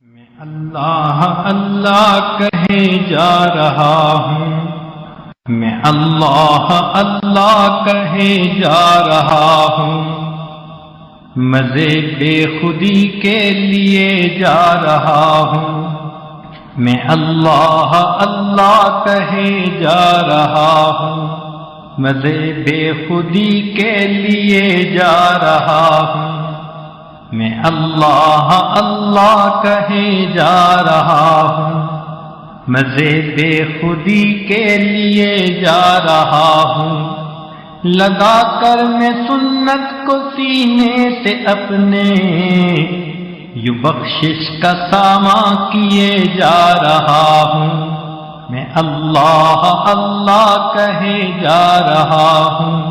میں اللہ اللہ کہے جا رہا ہوں، میں اللہ اللہ کہے جا رہا ہوں، مزے بے خودی کے لیے جا رہا ہوں، میں اللہ اللہ کہے جا رہا ہوں، مزے بے خودی کے لیے جا رہا ہوں، میں اللہ اللہ کہے جا رہا ہوں، مزے بے خودی کے لیے جا رہا ہوں، لگا کر میں سنت کو سینے سے اپنے، یوں بخشش کا ساماں کیے جا رہا ہوں، میں اللہ اللہ کہے جا رہا ہوں،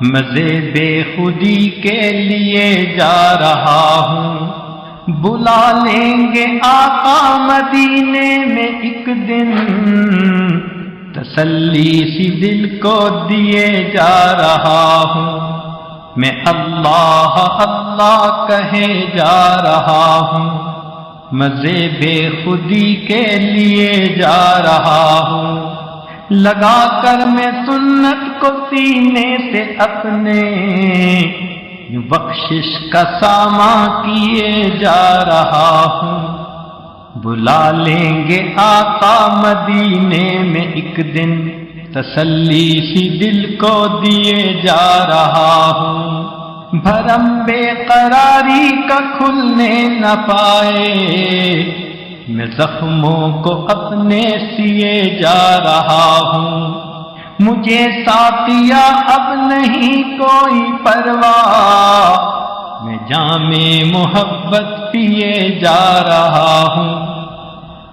مزے بے خودی کے لیے جا رہا ہوں، بلا لیں گے آقا مدینے میں ایک دن، تسلی سی دل کو دیے جا رہا ہوں، میں اللہ اللہ کہے جا رہا ہوں، مزے بے خودی کے لیے جا رہا ہوں، لگا کر میں سنت کو سینے سے اپنے، یوں بخشش کا ساماں کیے جا رہا ہوں، بلا لیں گے آقا مدینے میں ایک دن، تسلی سی دل کو دیے جا رہا ہوں، بھرم بے قراری کا کھلنے نہ پائے، میں زخموں کو اپنے سیے جا رہا ہوں، مجھے ساتھیا اب نہیں کوئی پرواہ، میں جام محبت پیے جا رہا ہوں،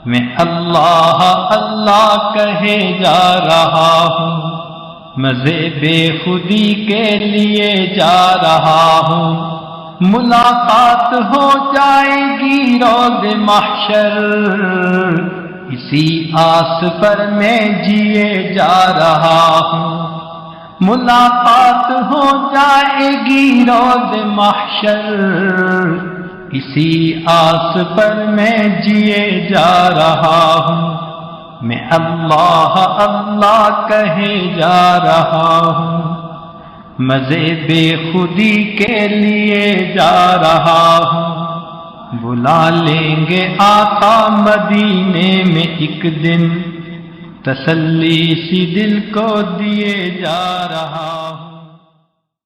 میں اللہ اللہ کہے جا رہا ہوں، مزے بے خودی کے لیے جا رہا ہوں، ملاقات ہو جائے گی روز محشر، اسی آس پر میں جیے جا رہا ہوں، ملاقات ہو جائے گی روز محشر، اسی آس پر میں جیے جا رہا ہوں، میں اللہ اللہ کہے جا رہا ہوں، مزے بے خودی کے لیے جا رہا ہوں، بلا لیں گے آقا مدینے میں ایک دن، تسلی سی دل کو دیے جا رہا ہوں۔